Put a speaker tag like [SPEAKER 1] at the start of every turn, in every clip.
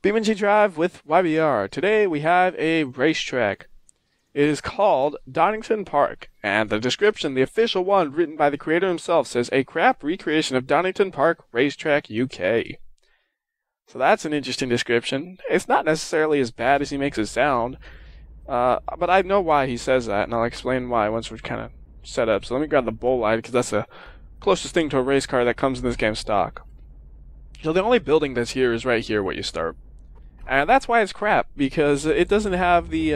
[SPEAKER 1] BeamNG.drive with WhyBeAre. Today we have a racetrack. It is called Donington Park, and the description, the official one written by the creator himself, says a crap recreation of Donington Park Racetrack UK. So that's an interesting description. It's not necessarily as bad as he makes it sound, but I know why he says that, and I'll explain why once we're kind of set up. So let me grab the bull light, because that's the closest thing to a race car that comes in this game stock. So the only building that's here is right here where you start. And that's why it's crap, because it doesn't have the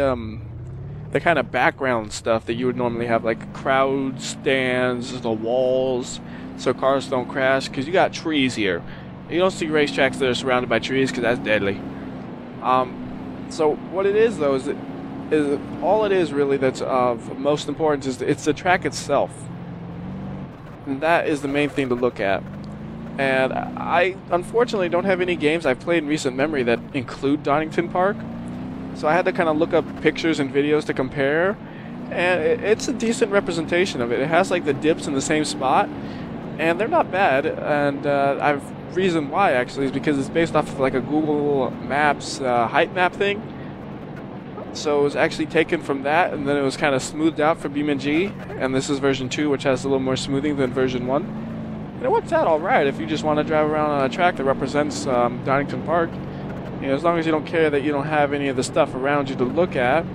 [SPEAKER 1] kind of background stuff that you would normally have, like crowd stands, the walls, so cars don't crash, because you got trees here. You don't see racetracks that are surrounded by trees, because that's deadly. So what it is, though, is all it is really that's of most importance is it's the track itself. And that is the main thing to look at. And I unfortunately don't have any games I've played in recent memory that include Donington Park. So I had to kind of look up pictures and videos to compare. And it's a decent representation of it. It has like the dips in the same spot. And they're not bad. And reason why actually is because it's based off of like a Google Maps height map thing. So it was actually taken from that, and then it was kind of smoothed out for BeamNG. And this is version 2, which has a little more smoothing than version 1. And it works out alright if you just want to drive around on a track that represents Donington Park. You know, as long as you don't care that you don't have any of the stuff around you to look at,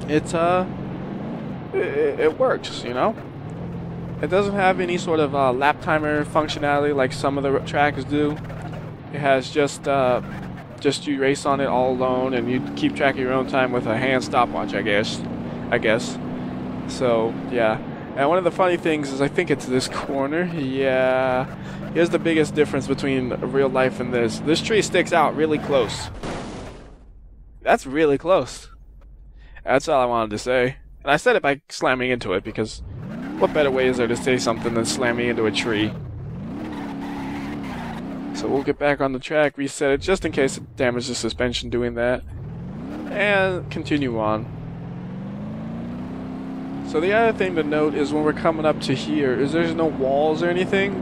[SPEAKER 1] it works, you know? It doesn't have any sort of lap timer functionality like some of the tracks do. It has just you race on it all alone, and you keep track of your own time with a hand stopwatch, I guess. So, yeah. And one of the funny things is I think it's this corner. Yeah. Here's the biggest difference between real life and this. This tree sticks out really close. That's really close. That's all I wanted to say. And I said it by slamming into it, because what better way is there to say something than slamming into a tree? So we'll get back on the track, reset it just in case it damages the suspension doing that, and continue on. So the other thing to note is when we're coming up to here is there's no walls or anything.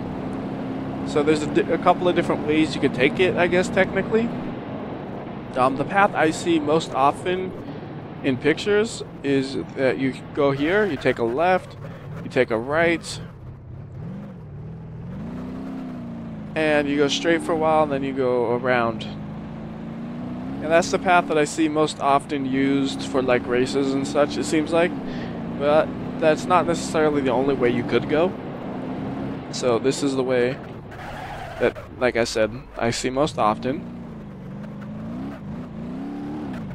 [SPEAKER 1] So there's a couple of different ways you could take it, I guess, technically. The path I see most often in pictures is that you go here, you take a left, you take a right, and you go straight for a while, and then you go around. And that's the path that I see most often used for like races and such, it seems like. But that's not necessarily the only way you could go. So this is the way that, like I said, I see most often.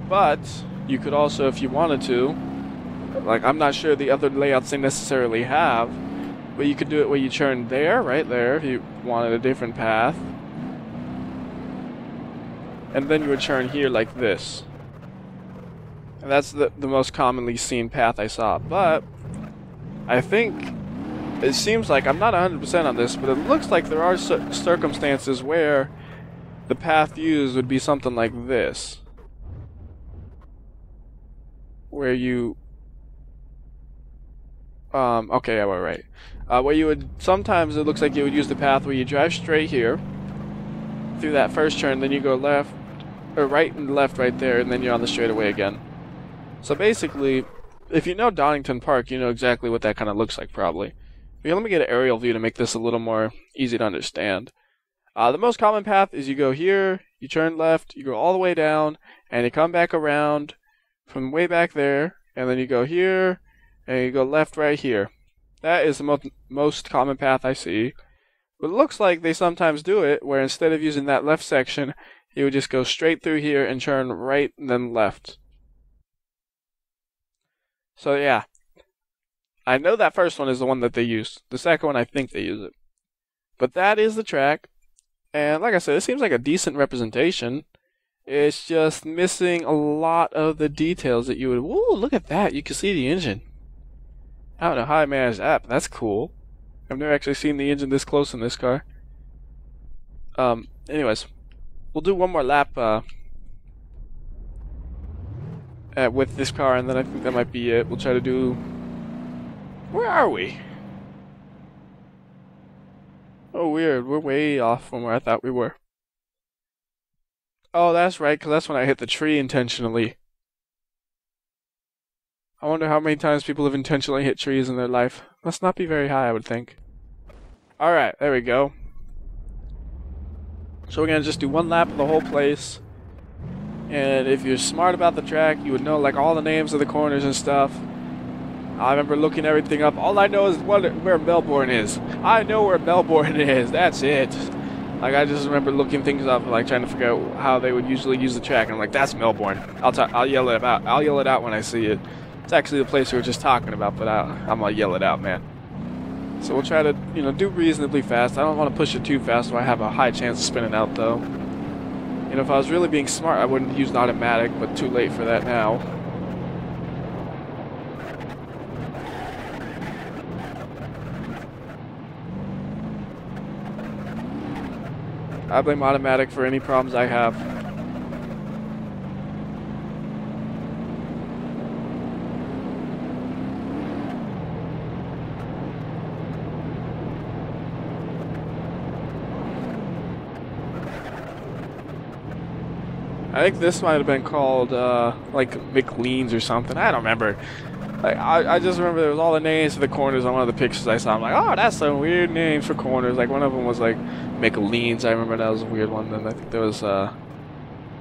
[SPEAKER 1] But you could also, if you wanted to, like I'm not sure the other layouts they necessarily have, but you could do it where you turn there, right there, if you wanted a different path. And then you would turn here like this. And that's the most commonly seen path I saw. But I think it seems like, I'm not 100% on this, but it looks like there are circumstances where the path used would be something like this. Where you... okay, yeah, we're right. Where you would, sometimes it looks like you would use the path where you drive straight here, through that first turn, then you go left, or right and left right there, and then you're on the straightaway again. So basically, if you know Donington Park, you know exactly what that kind of looks like, probably. Here, let me get an aerial view to make this a little more easy to understand. The most common path is you go here, you turn left, you go all the way down, and you come back around from way back there, and then you go here, and you go left right here. That is the most common path I see. But it looks like they sometimes do it, where instead of using that left section, you would just go straight through here and turn right and then left. So yeah, I know that first one is the one that they use. The second one, I think they use it. But that is the track. And like I said, it seems like a decent representation. It's just missing a lot of the details that you would... Whoa, look at that. You can see the engine. I don't know how I managed that, but that's cool. I've never actually seen the engine this close in this car. Anyways, we'll do one more lap with this car, and then I think that might be it. We'll try to do... Where are we? Oh, weird. We're way off from where I thought we were. Oh, that's right, because that's when I hit the tree intentionally. I wonder how many times people have intentionally hit trees in their life. Must not be very high, I would think. Alright, there we go. So we're gonna just do one lap of the whole place. And if you're smart about the track, you would know like all the names of the corners and stuff. I remember looking everything up. All I know is where Melbourne is. I know where Melbourne is. That's it. Like, I just remember looking things up, like trying to figure out how they would usually use the track. And I'm like, that's Melbourne. I'll yell it out. I'll yell it out when I see it. It's actually the place we were just talking about, but I'm gonna yell it out, man. So we'll try to, do reasonably fast. I don't want to push it too fast, so I have a high chance of spinning out, though. If I was really being smart, I wouldn't use an automatic, but too late for that now. I blame automatic for any problems I have. I think this might have been called, like, McLean's or something. I don't remember. Like, I just remember there was all the names for the corners on one of the pictures I saw. I'm like, oh, that's some weird names for corners. Like, one of them was, like, McLean's. I remember that was a weird one. Then I think there was,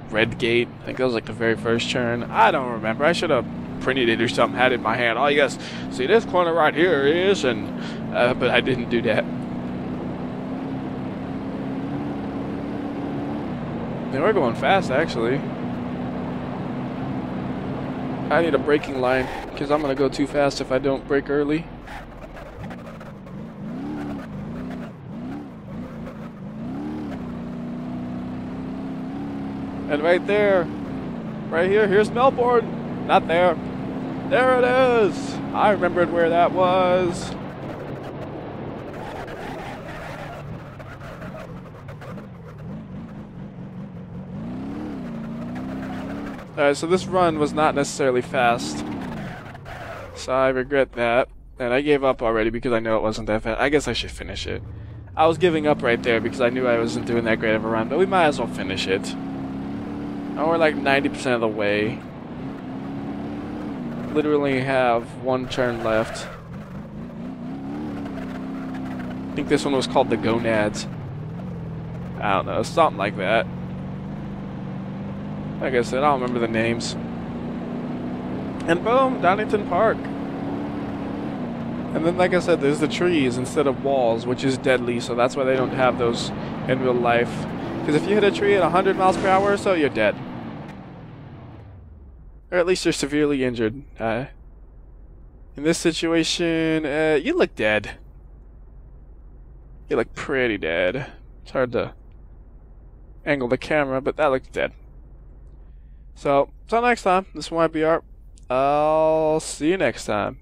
[SPEAKER 1] Redgate. I think that was, like, the very first turn. I don't remember. I should have printed it or something, had it in my hand. Oh, yes, see, this corner right here is, and, but I didn't do that. They were going fast, actually. I need a braking line, because I'm going to go too fast if I don't brake early. And right there, right here, here's Melbourne. Not there. There it is. I remembered where that was. Alright, so this run was not necessarily fast. So I regret that. And I gave up already because I know it wasn't that fast. I guess I should finish it. I was giving up right there because I knew I wasn't doing that great of a run, but we might as well finish it. Now we're like 90% of the way. Literally have one turn left. I think this one was called the Gonads. I don't know, something like that. Like I said, I don't remember the names. And boom, Donington Park. And then, like I said, there's the trees instead of walls, which is deadly, so that's why they don't have those in real life. Because if you hit a tree at 100 miles per hour or so, you're dead. Or at least you're severely injured. In this situation, you look dead. You look pretty dead. It's hard to angle the camera, but that looks dead. So, until next time, this is WhyBeAre. I'll see you next time.